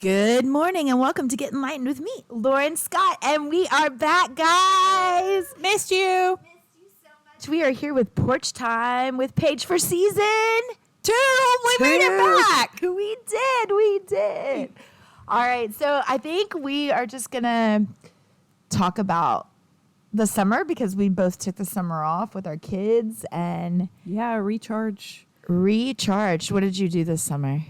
Good morning and welcome to Get Enlightened with me, Lauren Scott, and we are back, guys. Missed you. We are here with Porchtime with Paige for season 2. We made it back. We did. All right, so I think we are just gonna talk about the summer because we both took the summer off with our kids and Recharge. What did you do this summer?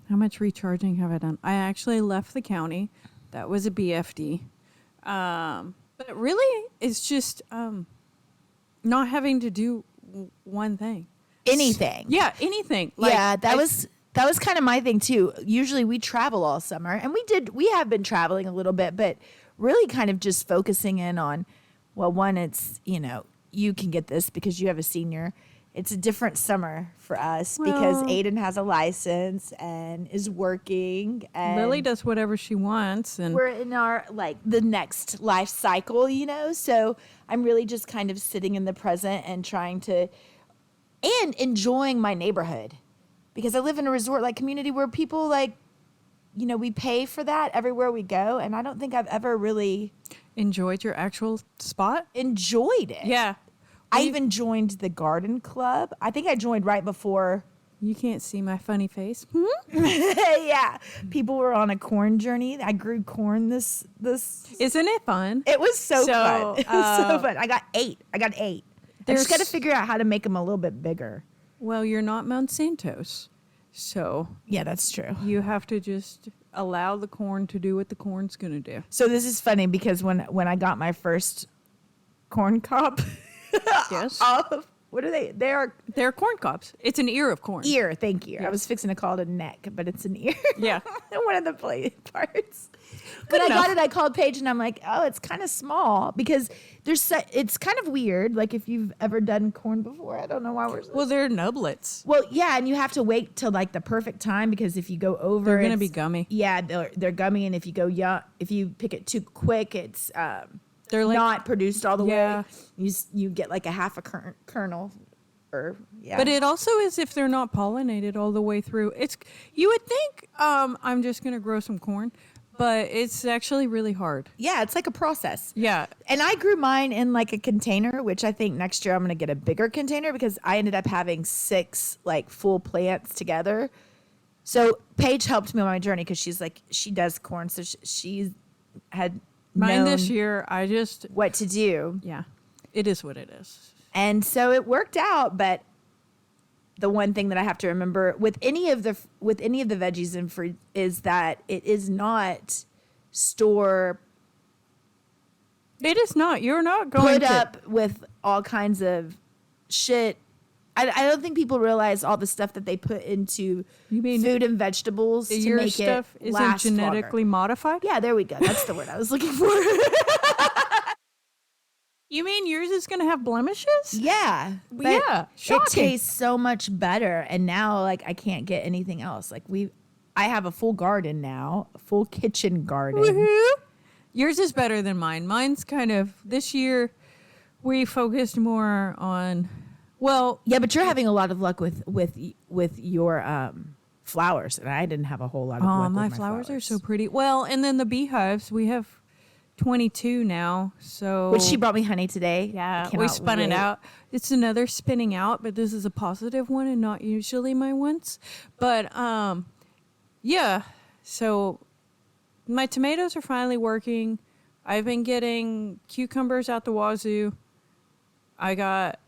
How much recharging have I done? I actually left the county. That was a BFD. But really, it's just not having to do one thing. Anything. Anything. That was kind of my thing too. Usually we travel all summer, and we have been traveling a little bit, but really kind of just focusing in on, well, one, it's, you can get this because you have a senior. It's a different summer for us because Aiden has a license and is working. And Lily does whatever she wants. And we're in our, the next life cycle, So I'm really just kind of sitting in the present and trying to, and enjoying my neighborhood. Because I live in a resort-like community where people, we pay for that everywhere we go. And I don't think I've ever really enjoyed your actual spot? Enjoyed it. Yeah. I even joined the garden club. I think I joined right before. You can't see my funny face. Yeah. People were on a corn journey. I grew corn this. Isn't it fun? It was so fun. It was so fun. I got 8. I just got to figure out how to make them a little bit bigger. Well, you're not Monsanto's. So. Yeah, that's true. You have to just allow the corn to do what the corn's going to do. So this is funny because when I got my first corn cob. Yes. What are they? They're corn cobs. It's an ear of corn. Ear, thank you. Yes. I was fixing to call it a neck, but it's an ear. Yeah. One of the parts. When I got it, I called Paige and I'm like, oh, it's kind of small because it's kind of weird. Like if you've ever done corn before, I don't know why we're. Well, they're nublets. Well, yeah, and you have to wait till the perfect time because if you go over, they're gonna be gummy. Yeah, they're gummy, and if you pick it too quick, it's they're not produced all the way. You get a half a kernel. But it also is if they're not pollinated all the way through. You would think I'm just gonna grow some corn, but it's actually really hard. Yeah, it's like a process. Yeah. And I grew mine in a container, which I think next year I'm gonna get a bigger container because I ended up having 6 full plants together. So Paige helped me on my journey because she does corn, so she had mine this year. I just what to do. Yeah, it is what it is. And so it worked out, but the one thing that I have to remember with any of the veggies and fruit is that it is not store. It is not. You're not going put up with all kinds of shit. I don't think people realize all the stuff that they put into food and vegetables to your make stuff it last isn't genetically longer. modified? Yeah, there we go. That's the word I was looking for. You mean yours is going to have blemishes? Yeah. Yeah. It tastes so much better. And now, I can't get anything else. I have a full garden now, a full kitchen garden. Woohoo! Yours is better than mine. Mine's kind of, this year, we focused more on, yeah, but you're having a lot of luck with your flowers. And I didn't have a whole lot of luck with my flowers are so pretty. Well, and then the beehives, we have 22 now, so which she brought me honey today. Yeah, we spun it out. It's another spinning out, but this is a positive one and not usually my ones. But yeah, so my tomatoes are finally working. I've been getting cucumbers out the wazoo. I got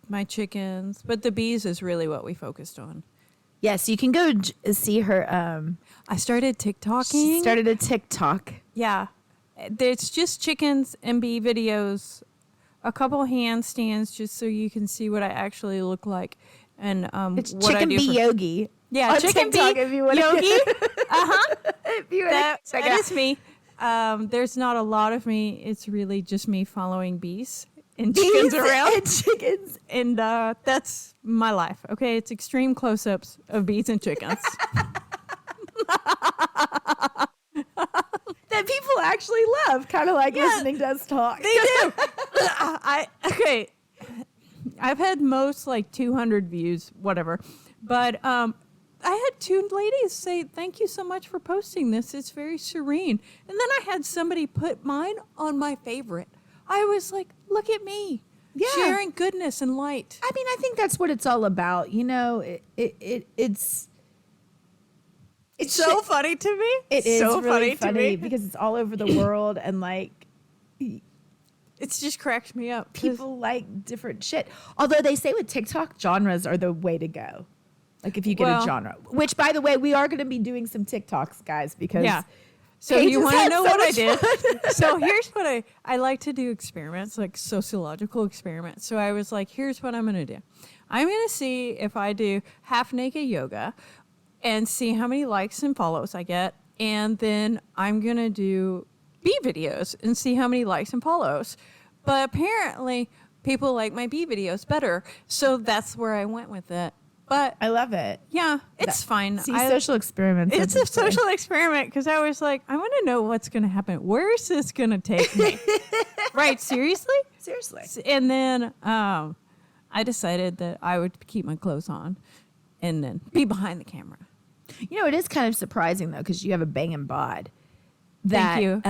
my chickens, but the bees is really what we focused on. Yes, you can go see her. I started TikToking. She started a TikTok. Yeah. It's just chickens and bee videos, a couple handstands just so you can see what I actually look like. And it's what chicken I do bee yogi. Yeah, chicken TikTok, bee if you yogi. That is me. There's not a lot of me. It's really just me following bees and chickens around. And chickens. And that's my life. Okay, it's extreme close-ups of bees and chickens. That people actually love, kind of listening to us talk. They do. I've had most 200 views, whatever, but I I had 2 ladies say, thank you so much for posting this. It's very serene. And then I had somebody put mine on my favorite. I was like, look at me. Yeah. Sharing goodness and light. I mean, I think that's what it's all about. You know, it's so funny to me. It is so really funny funny to me because it's all over the world and like it's just cracks me up. people like different shit. Although they say with TikTok, genres are the way to go. Like if you get a genre, which by the way, we are going to be doing some TikToks, guys, because So Paige you has want to had know so what I much did? fun. So here's what I like to do experiments, like sociological experiments. So I was like, here's what I'm going to do. I'm going to see if I do half naked yoga and see how many likes and follows I get. And then I'm going to do bee videos and see how many likes and follows. But apparently people like my bee videos better. So that's where I went with it. But I love it. yeah, it's fine. See, social experiments. It's a social experiment because I was like, I want to know what's going to happen. Where is this going to take me? Right? Seriously? Seriously. And then I decided that I would keep my clothes on and then be behind the camera. You know, it is kind of surprising though because you have a banging bod. Thank you.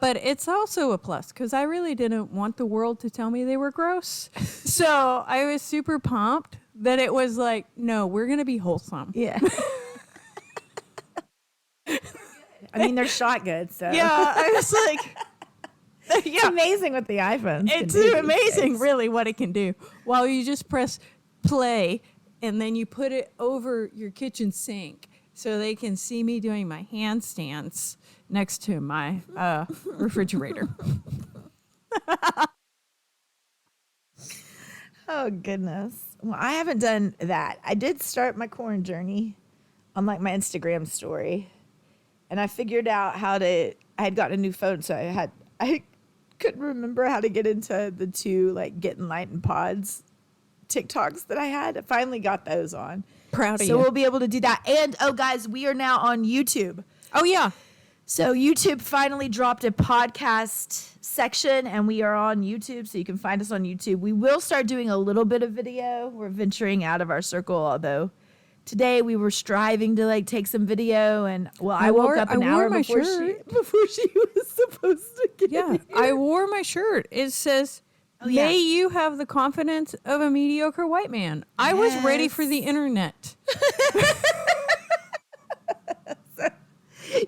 But it's also a plus because I really didn't want the world to tell me they were gross. So I was super pumped that it was like, no, we're going to be wholesome. Yeah. I mean, they're shot good, so Yeah, I was like, it's amazing what the iPhones. it's can do these amazing, days. really, what it can do. While you just press play and then you put it over your kitchen sink so they can see me doing my handstands next to my refrigerator. Oh goodness. Well, I haven't done that. I did start my corn journey on like my Instagram story, and I figured out how to. I had gotten a new phone, so I couldn't remember how to get into the 2 like getting light and pods TikToks that I had. I finally got those on. Proud of So you. we'll be able to do that. And oh, guys, we are now on YouTube. Oh, yeah. So YouTube finally dropped a podcast section, and we are on YouTube, so you can find us on YouTube. We will start doing a little bit of video. We're venturing out of our circle, although today we were striving to like take some video, and well, I woke up an hour before she was supposed to get Yeah, here. I wore my shirt. It says, yeah. may you have the confidence of a mediocre white man. I was ready for the internet.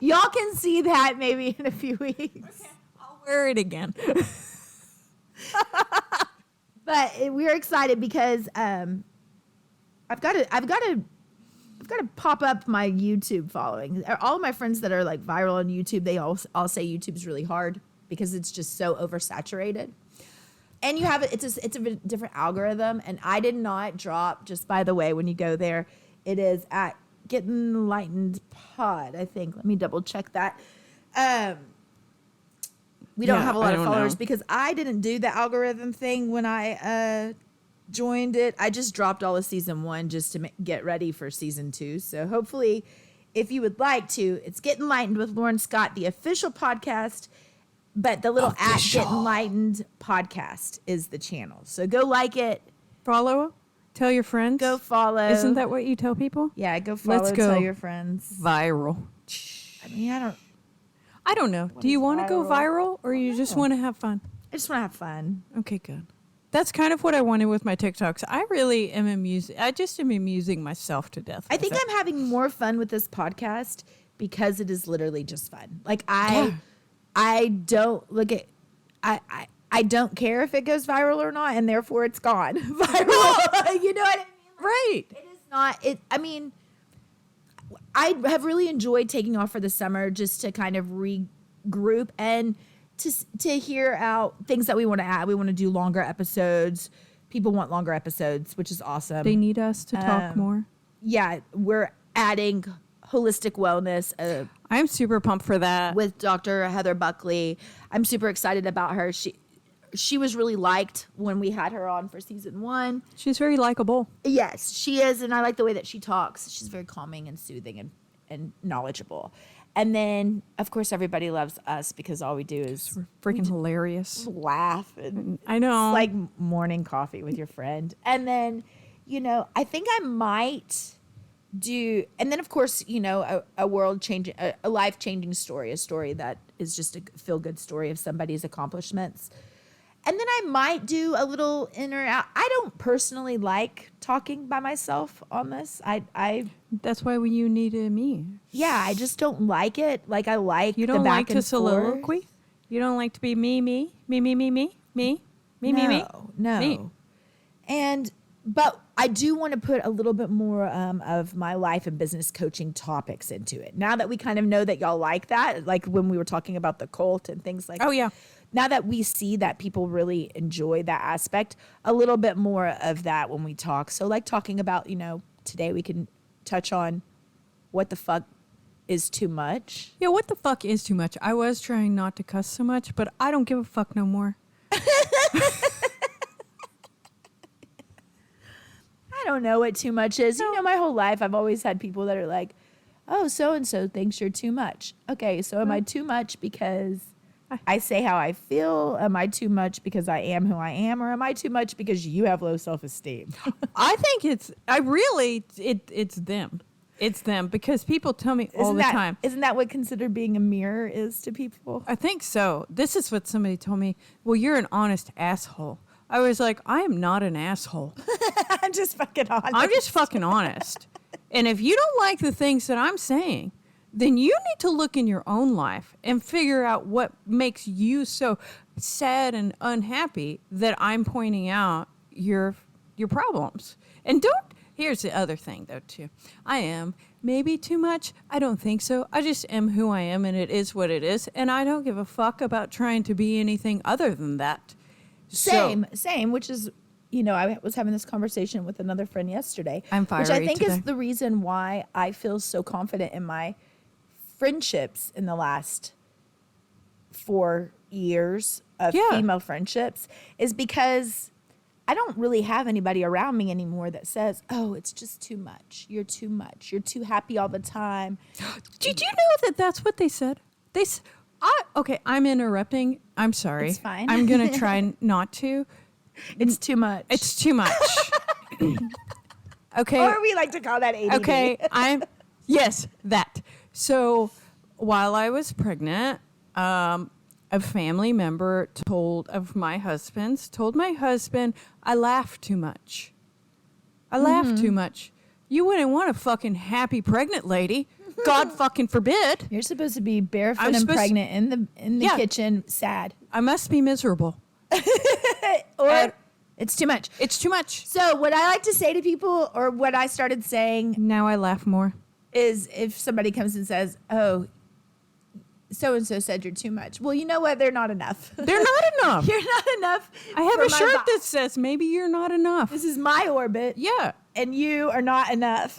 Y'all can see that maybe in a few weeks. Okay, I'll wear it again. But we're excited because I've got to pop up my YouTube following. All of my friends that are like viral on YouTube, they all say YouTube's really hard because it's just so oversaturated. And you have it's a different algorithm. And I did not drop. Just by the way, when you go there, it is at Getting Enlightened Pod. I think. Let me double check that. We don't have a lot of followers because I didn't do the algorithm thing when I joined it. I just dropped all of season 1 just to get ready for season 2. So hopefully, if you would like to, it's Get Enlightened with Lauren Scott, the official podcast. But the little at Get Enlightened podcast is the channel. So go like it. Follow. Tell your friends. Go follow. Isn't that what you tell people? Yeah, go follow. Let's go. Tell your friends. Viral. I mean, I don't know. Do you want to go viral or you just want to have fun? I just want to have fun. Okay, good. That's kind of what I wanted with my TikToks. I really am amusing myself to death. I think I'm having more fun with this podcast because it is literally just fun. Like I don't look at I don't care if it goes viral or not, and therefore it's gone viral. You know what I mean? Right. It is not. I mean, I have really enjoyed taking off for the summer just to kind of regroup and to hear out things that we want to add. We want to do longer episodes. People want longer episodes, which is awesome. They need us to talk more. Yeah, we're adding holistic wellness. I'm super pumped for that. With Dr. Heather Buckley. I'm super excited about her. She was really liked when we had her on for season 1. She's very likable. Yes, she is. And I like the way that she talks. She's very calming and soothing and knowledgeable. And then, of course, everybody loves us because all we do is freaking hilarious. Laugh. And I know. It's like morning coffee with your friend. And then, I think I might and then of course, a world changing, a life changing story, a story that is just a feel good story of somebody's accomplishments. And then I might do a little in or out. I don't personally like talking by myself on this. That's why you needed me. Yeah, I just don't like it. Like I like You the don't back like to and soliloquy? forth. You don't like to be me, me, me, me, me, me, me, me, me, me? No. Me. But I do want to put a little bit more of my life and business coaching topics into it. Now that we kind of know that y'all like that, like when we were talking about the cult and things like Oh, yeah. Now that we see that people really enjoy that aspect, a little bit more of that when we talk. So like talking about, today we can touch on what the fuck is too much. Yeah, what the fuck is too much? I was trying not to cuss so much, but I don't give a fuck no more. I don't know what too much is. No. My whole life I've always had people that are like, oh, so-and-so thinks you're too much. Okay, so am I too much because I say how I feel? Am I too much because I am who I am? Or am I too much because you have low self-esteem? I think it's them. It's them because people tell me all the time. Isn't that what considered being a mirror is to people? I think so. This is what somebody told me. Well, you're an honest asshole. I was like, I am not an asshole. I'm just fucking honest. I'm just fucking honest. And if you don't like the things that I'm saying, then you need to look in your own life and figure out what makes you so sad and unhappy that I'm pointing out your problems. And here's the other thing though too. I am maybe too much. I don't think so. I just am who I am and it is what it is. And I don't give a fuck about trying to be anything other than that. Same, which is, I was having this conversation with another friend yesterday. I'm fiery which I think today. is the reason why I feel so confident in my friendships in the last 4 years of female friendships is because I don't really have anybody around me anymore that says, oh, it's just too much. You're too much. You're too happy all the time. Did you know that that's what they said? Okay, I'm interrupting. I'm sorry. It's fine. I'm going to try not to. It's too much. It's too much. Okay. Or we like to call that ADD. Okay, yes, that. So while I was pregnant, a family member told my husband, I laugh too much. I laugh too much. You wouldn't want a fucking happy pregnant lady. God fucking forbid. You're supposed to be barefoot and pregnant in the kitchen, sad. I must be miserable. Or it's too much. It's too much. So what I like to say to people, or what I started saying, Now I laugh more. is if somebody comes and says, oh, so-and-so said you're too much. Well, you know what? They're not enough. They're not enough. You're not enough. I have a shirt that says, maybe you're not enough. This is my orbit. Yeah. And you are not enough.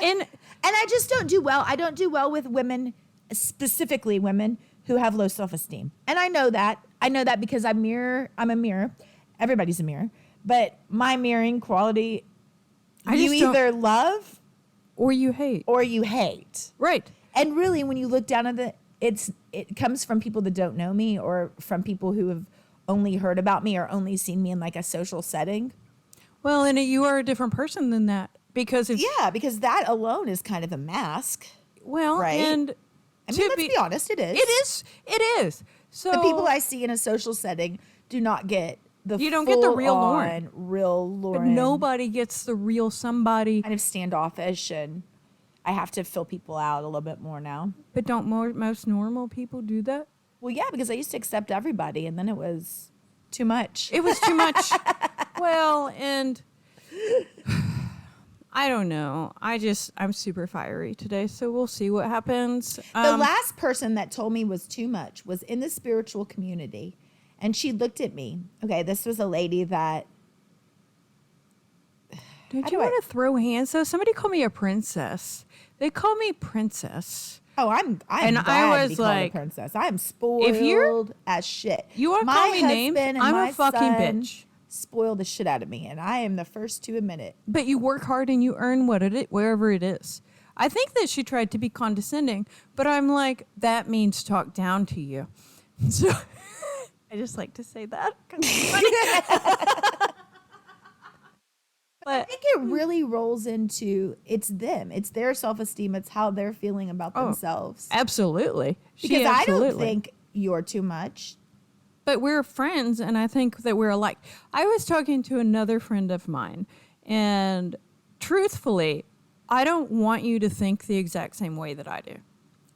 And I just don't do well. I don't do well with women, specifically women who have low self-esteem. And I know that. I know that because I'm a mirror. Everybody's a mirror. But my mirroring quality, you either love or you hate. or you hate. Right. And really, when you look down at it comes from people that don't know me or from people who have only heard about me or only seen me in like a social setting. Well, and you are a different person than that because because that alone is kind of a mask. Well, right? And let's be honest, it is. It is. So the people I see in a social setting do not get you don't get the real Lauren. Real Lauren. But nobody gets the real somebody. Kind of standoffish, and I have to fill people out a little bit more now. But don't most normal people do that? Well, yeah, because I used to accept everybody, and then it was too much. It was too much. Well, and I don't know. I'm super fiery today, so we'll see what happens. The last person that told me was too much was in the spiritual community, and she looked at me. Okay, this was a lady that... Don't you want to throw hands, though? Somebody called me a princess. They call me princess. Oh, I'm and glad I to be was called like, a princess. I am spoiled as shit. You want to call me names? I'm a fucking bitch. Spoil the shit out of me, and I am the first to admit it. But you work hard and you earn wherever it is. I think that she tried to be condescending, but I'm like, that means talk down to you. So I just like to say that. I But think it really rolls into it's them. It's their self-esteem. It's how they're feeling about themselves. absolutely. Because I don't think you're too much. But we're friends, and I think that we're alike. I was talking to another friend of mine, and truthfully, I don't want you to think the exact same way that I do.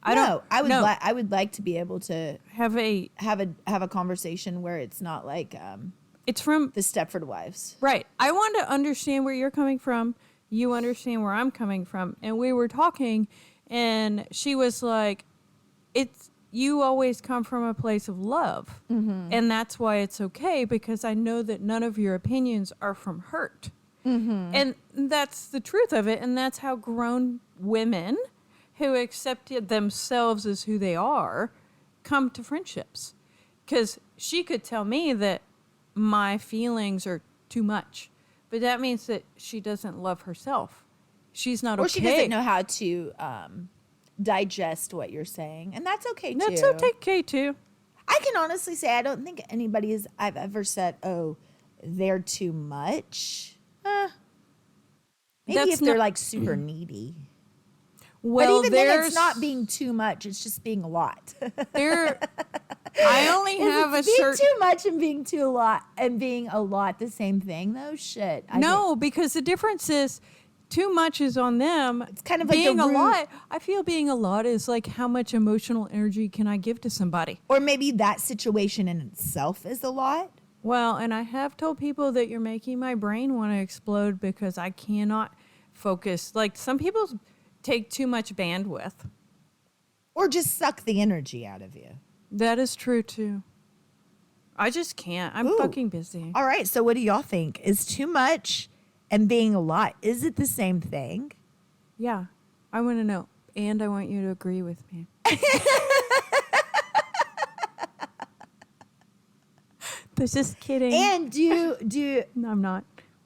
I would like to be able to have a conversation where it's not like it's from the Stepford Wives. right. I want to understand where you're coming from. You understand where I'm coming from, and we were talking, and she was like, "It's you always come from a place of love, and that's why it's okay because I know that none of your opinions are from hurt." And that's the truth of it. And that's how grown women who accepted themselves as who they are come to friendships. Because she could tell me that my feelings are too much, but that means that she doesn't love herself. She's not okay. Or she doesn't know how to digest what you're saying. And that's okay too. That's okay too. I can honestly say I don't think I've ever said, oh, they're too much. Maybe That's if they're like super needy. Well, but even then, it's not being too much. It's just being a lot. I only have a certain. Being too much and being being a lot the same thing though. Shit. Because the difference is too much is on them. It's kind of being like a lot. I feel being a lot is like how much emotional energy can I give to somebody? Or maybe that situation in itself is a lot. Well, and I have told people that you're making my brain want to explode because I cannot focus. Like some people take too much bandwidth. Or just suck the energy out of you. That is true too. I just can't. I'm fucking busy. All right. So what do y'all think? Is too much and being a lot, is it the same thing? Yeah. I want to know. And I want you to agree with me. Just kidding. And No, I'm not.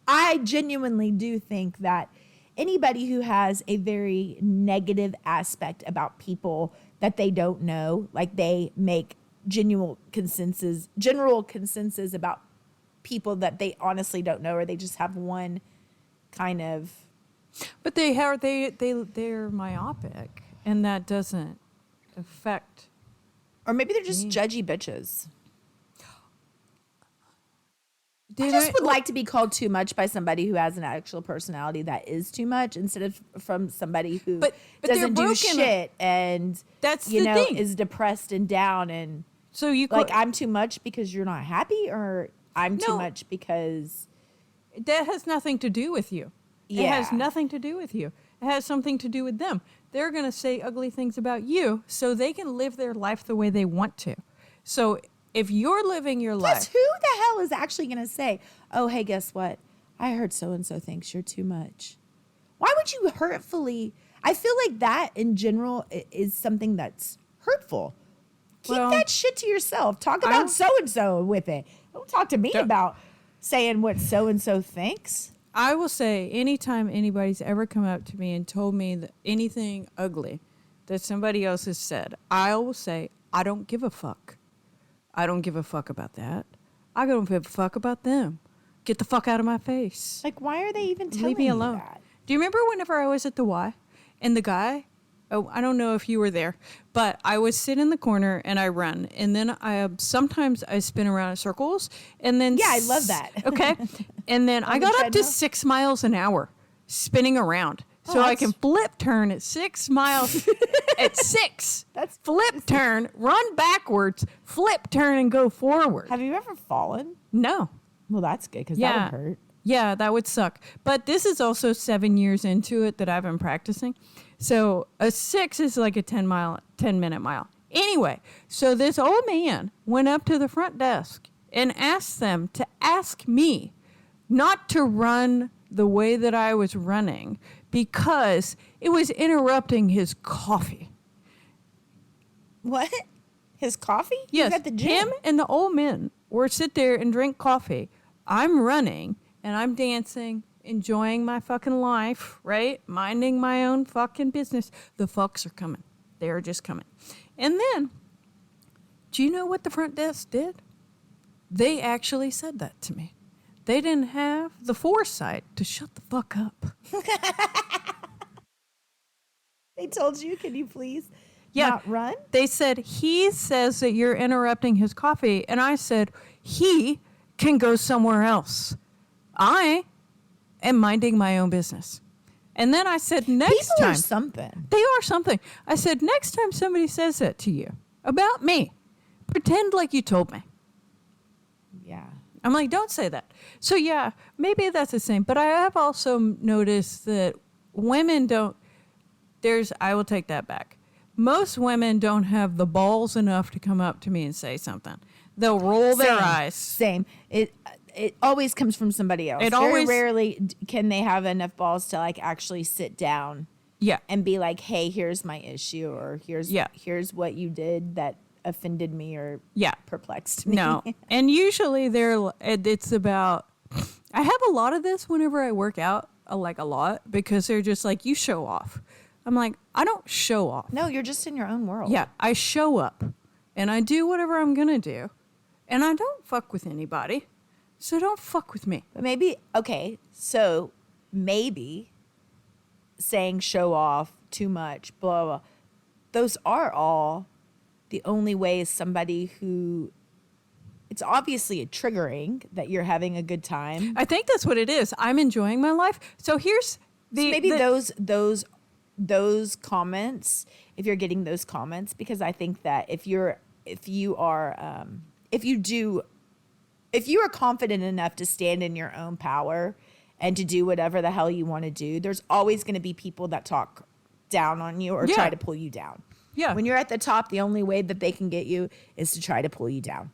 I genuinely do think that anybody who has a very negative aspect about people that they don't know, like they make general consensus about people that they honestly don't know, or they just have one kind of. But they're myopic, and that doesn't affect. Or maybe they're just judgy bitches. I I just would like to be called too much by somebody who has an actual personality that is too much, instead of from somebody who doesn't do shit and that's the thing. is depressed and down, and so you like I'm too much because you're not happy, or I'm too No. much because that has nothing to do with you. Yeah. It has nothing to do with you. It has something to do with them. They're going to say ugly things about you so they can live their life the way they want to. So if you're living your plus life. who the hell is actually going to say, oh, hey, guess what? I heard so-and-so thinks you're too much. Why would you hurtfully? I feel like that in general is something that's hurtful. Keep that shit to yourself. Talk about so-and-so with it. Don't talk to me about saying what so-and-so thinks. I will say anytime anybody's ever come up to me and told me that anything ugly that somebody else has said, I will say, I don't give a fuck. I don't give a fuck about that. I don't give a fuck about them. Get the fuck out of my face. Like, why are they even telling Leave me alone. that? Do you remember whenever I was at the Y and the guy, I don't know if you were there, but I would sit in the corner and I run. And then sometimes I spin around in circles. And then yeah, I love that. Okay. And then I got up to 6 miles an hour spinning around. So I can flip turn at 6 miles at 6. That's flip turn, run backwards, flip turn, and go forward. Have you ever fallen? No. Well, that's good because that would hurt. Yeah, that would suck. But this is also 7 years into it that I've been practicing. So a 6 is like a 10-minute mile. Anyway, so this old man went up to the front desk and asked them to ask me not to run the way that I was running because it was interrupting his coffee. What? His coffee? Yes. He's at the gym. Him and the old men were sit there and drink coffee. I'm running and I'm dancing, enjoying my fucking life, right? Minding my own fucking business. The fucks are coming. They're just coming. And then, do you know what the front desk did? They actually said that to me. they didn't have the foresight to shut the fuck up. They told you, can you please Yeah. not run? They said, he says that you're interrupting his coffee. And I said, he can go somewhere else. I am minding my own business. And then I said, next People time. are something. They are something. I said, next time somebody says that to you about me, pretend like you told me. Yeah. I'm like, don't say that. So, yeah, maybe that's the same. But I have also noticed that women don't, I will take that back. Most women don't have the balls enough to come up to me and say something. They'll roll their eyes. Same. It always comes from somebody else. Very rarely can they have enough balls to like actually sit down. Yeah. And be like, hey, here's my issue, or here's what you did that offended me or perplexed me. No. And usually it's about, I have a lot of this whenever I work out, like a lot, because they're just like, you show off. I'm like, I don't show off. No, you're just in your own world. Yeah, I show up and I do whatever I'm going to do. And I don't fuck with anybody. So don't fuck with me. But maybe saying show off too much, blah, blah, those are all the only ways somebody who, it's obviously triggering that you're having a good time. I think that's what it is. I'm enjoying my life. So here's those comments, if you're getting those comments, because I think that if you are confident enough to stand in your own power and to do whatever the hell you want to do, there's always going to be people that talk down on you or try to pull you down. Yeah. When you're at the top, the only way that they can get you is to try to pull you down.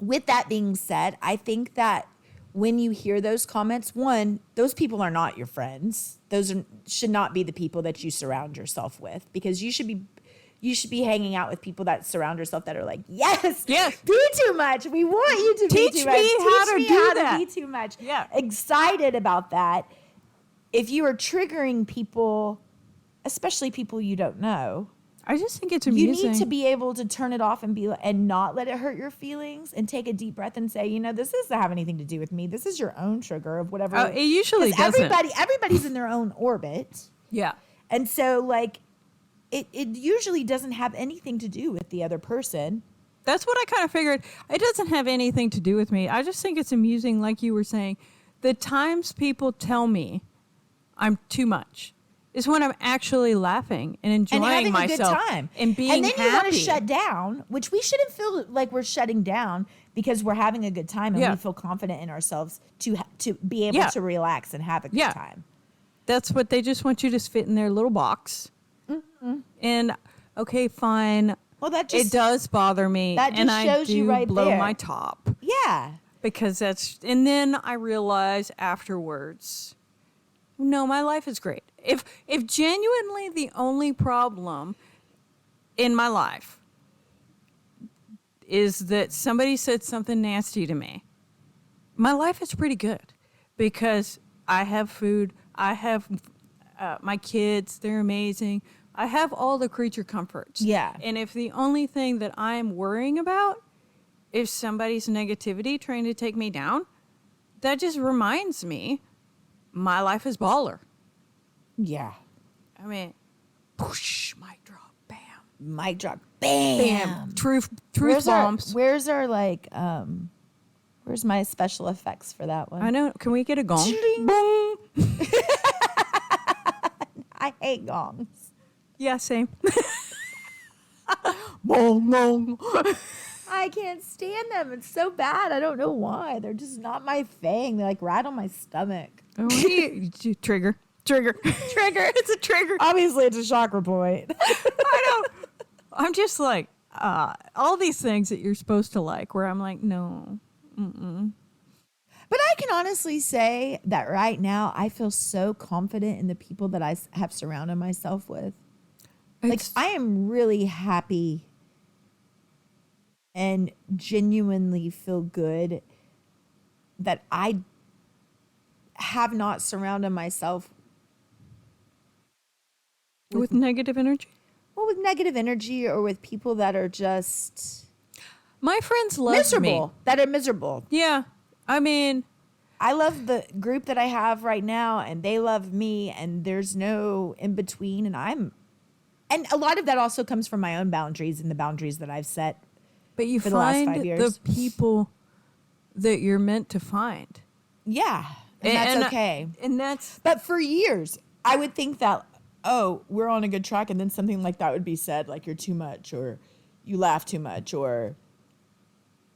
With that being said, I think that when you hear those comments, one, those people are not your friends. Should not be the people that you surround yourself with, because you should be hanging out with people that surround yourself that are like, yes, be too much. We want you to be too much. Teach me how to be too much. Yeah. Excited about that. If you are triggering people, especially people you don't know, I just think it's amusing. You need to be able to turn it off and not let it hurt your feelings, and take a deep breath and say, this doesn't have anything to do with me. This is your own trigger of whatever. Oh, it usually doesn't. Everybody's in their own orbit. Yeah. And so like it usually doesn't have anything to do with the other person. That's what I kind of figured. It doesn't have anything to do with me. I just think it's amusing, like you were saying. The times people tell me I'm too much is when I'm actually laughing and enjoying having myself a good time and being happy. And then you want to happy. shut down, which we shouldn't feel like we're shutting down, because we're having a good time and we feel confident in ourselves to be able to relax and have a good time. That's what they just want you to fit in their little box. Mm-hmm. And okay, fine. Well, it does bother me, that just and shows I do you right blow there. my top. Yeah, because and then I realize afterwards, no, my life is great. If genuinely the only problem in my life is that somebody said something nasty to me, my life is pretty good, because I have food, I have my kids, they're amazing. I have all the creature comforts. Yeah. And if the only thing that I'm worrying about is somebody's negativity trying to take me down, that just reminds me my life is baller. Yeah. I mean, whoosh, mic drop, bam. Mic drop, bam. Truth where's bombs. Where's our where's my special effects for that one? I know. Can we get a gong? Boom. I hate gongs. Yeah, same. Bong, bong. I can't stand them. It's so bad. I don't know why. They're just not my thing. They like rattle my stomach. Oh, trigger. It's a trigger. Obviously, it's a chakra point. I know. I'm just like, all these things that you're supposed to like, where I'm like, no. Mm-mm. But I can honestly say that right now, I feel so confident in the people that I have surrounded myself with. Like, I am really happy and genuinely feel good that I have not surrounded myself with negative energy. Well, with negative energy, or with people that are just my friends love miserable. me. That are miserable. Yeah, I mean, I love the group that I have right now, and they love me, and there's no in between. And a lot of that also comes from my own boundaries and the boundaries that I've set but you for the last 5 find years. the people that you're meant to find. Yeah, and that's okay. And that's But for years, I would think that, oh, we're on a good track, and then something like that would be said, like you're too much, or you laugh too much, or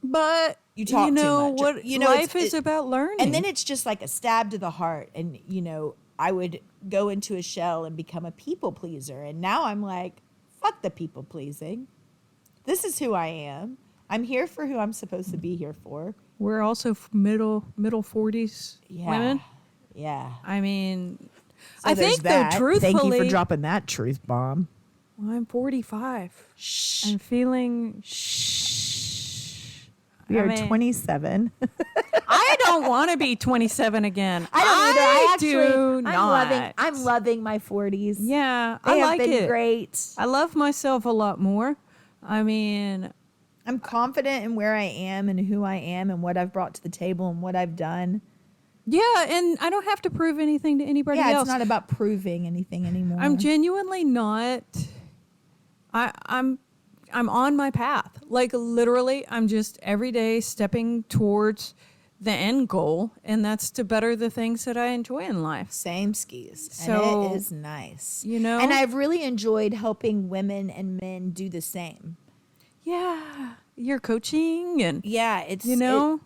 but you talk you know too much. what You know, life is about learning. and then it's just like a stab to the heart. And, you know, I would go into a shell and become a people pleaser. And now I'm like, fuck the people pleasing. This is who I am. I'm here for who I'm supposed to be here for. we're also middle 40s Yeah. women. Yeah. I mean, So I there's think though that. truthfully, Thank you for dropping that truth bomb. well, I'm 45. Shh. I'm feeling. We I are mean- 27. I don't want to be 27 again. I don't either. I actually, do not. I'm loving my 40s. Yeah, They I have like been it. great. I love myself a lot more. I mean, I'm confident in where I am and who I am and what I've brought to the table and what I've done. yeah, and I don't have to prove anything to anybody Yeah, else. it's not about proving anything anymore. I'm genuinely not. I'm on my path. Like literally, I'm just every day stepping towards the end goal, and that's to better the things that I enjoy in life. Same skis. So, and it is nice. you know? And I've really enjoyed helping women and men do the same. Yeah, you're coaching and Yeah, it's you know,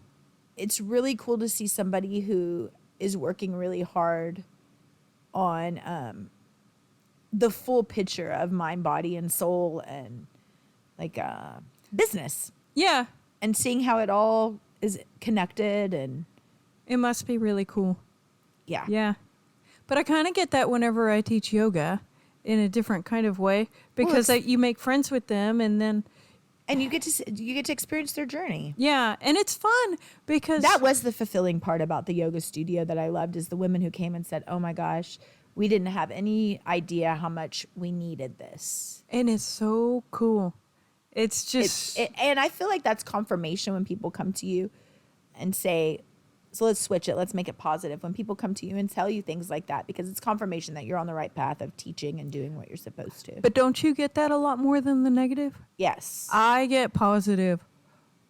it's really cool to see somebody who is working really hard on the full picture of mind, body, and soul, and like business, yeah, and seeing how it all is connected. And it must be really cool. yeah, Yeah, but I kind of get that whenever I teach yoga in a different kind of way because it's- you make friends with them, and then and you get to experience their journey. yeah, and it's fun because That was the fulfilling part about the yoga studio that I loved, is the women who came and said, "Oh my gosh, we didn't have any idea how much we needed this." and it's so cool. It's just And I feel like that's confirmation when people come to you and say, so let's switch it. Let's make it positive. When people come to you and tell you things like that, because it's confirmation that you're on the right path of teaching and doing what you're supposed to. But don't you get that a lot more than the negative? Yes. I get positive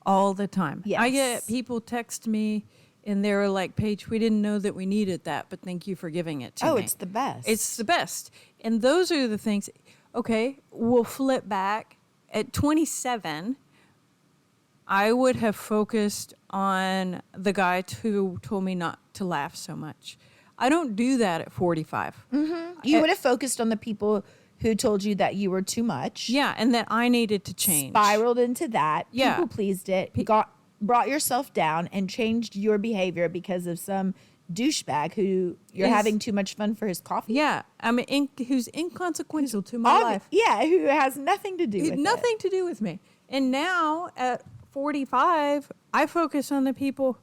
all the time. I Yes. get people text me and they're like, Paige, we didn't know that we needed that, but thank you for giving it to me. Oh, it's the best. It's the best. And those are the things. Okay, we'll flip back. At 27, I would have focused on the guy who told me not to laugh so much. I don't do that at 45. You would have focused on the people who told you that you were too much. Yeah, and that I needed to change. Spiraled into that. Yeah. People pleased it. Brought yourself down and changed your behavior because of some douchebag who you're having too much fun for his coffee. Yeah, I mean, who's inconsequential to my life. Yeah, who has nothing to do with Nothing to do with me. And now at 45, I focus on the people.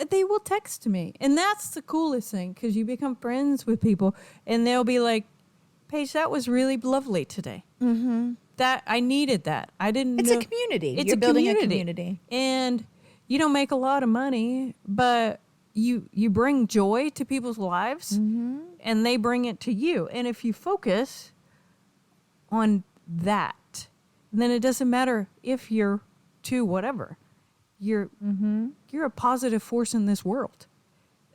They will text me, and that's the coolest thing because you become friends with people, and they'll be like, "Paige, that was really lovely today." Mm-hmm. That I needed that. I didn't. It's know. a community. It's You're a building community. a community. And you don't make a lot of money, but you bring joy to people's lives, and they bring it to you. And if you focus on that, then it doesn't matter if you're to whatever. You're a positive force in this world.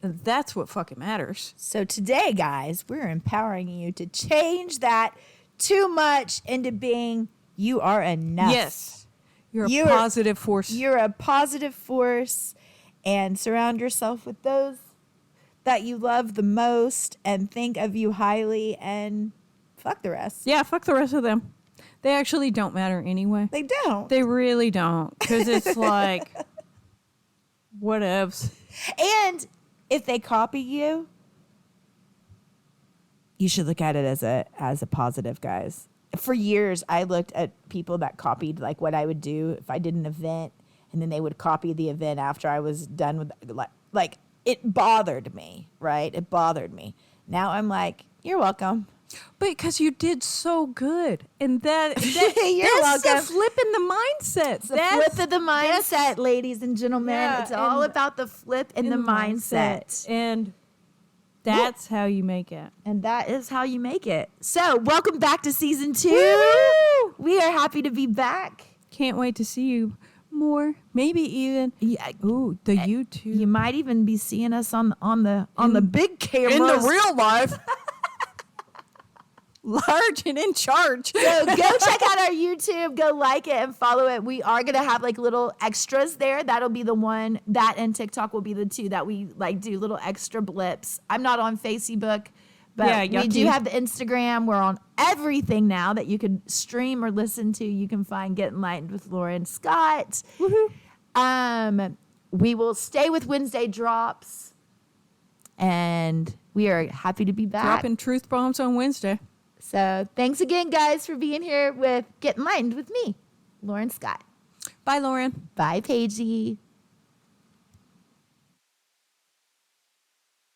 And that's what fucking matters. So today, guys, we're empowering you to change that too much into being you are enough. Yes. You're a You're- positive force. You're a positive force, and surround yourself with those that you love the most and think of you highly, and fuck the rest. Yeah, fuck the rest of them. They actually don't matter anyway. They don't. They really don't. Because it's like, whatevs. And if they copy you, you should look at it as a positive, guys. For years, I looked at people that copied like what I would do if I did an event, and then they would copy the event after I was done with like it bothered me, right? It bothered me. Now I'm like, you're welcome. But because you did so good. And that's You're the welcome. flip in the mindset. The flip of the mindset, ladies and gentlemen. Yeah, it's all and- about the flip in the mindset. And that's how you make it. And that is how you make it. So, welcome back to season 2. Woo! We are happy to be back. Can't wait to see you more. Maybe even Yeah, the YouTube. you might even be seeing us on the big cameras. in the real life. Large and in charge. So go check out our YouTube. Go like it and follow it. We are gonna have like little extras there. That'll be the one. That and TikTok will be the two that we like do little extra blips. I'm not on Facebook, but Yeah, we do yucky. have the Instagram. We're on everything now that you can stream or listen to. You can find Get Enlightened with Laura and Scott. Woohoo. We will stay with Wednesday drops, and we are happy to be back. Dropping truth bombs on Wednesday. So thanks again, guys, for being here with Get Enlightened with me, Lauren Scott. Bye, Lauren. Bye, Paigey.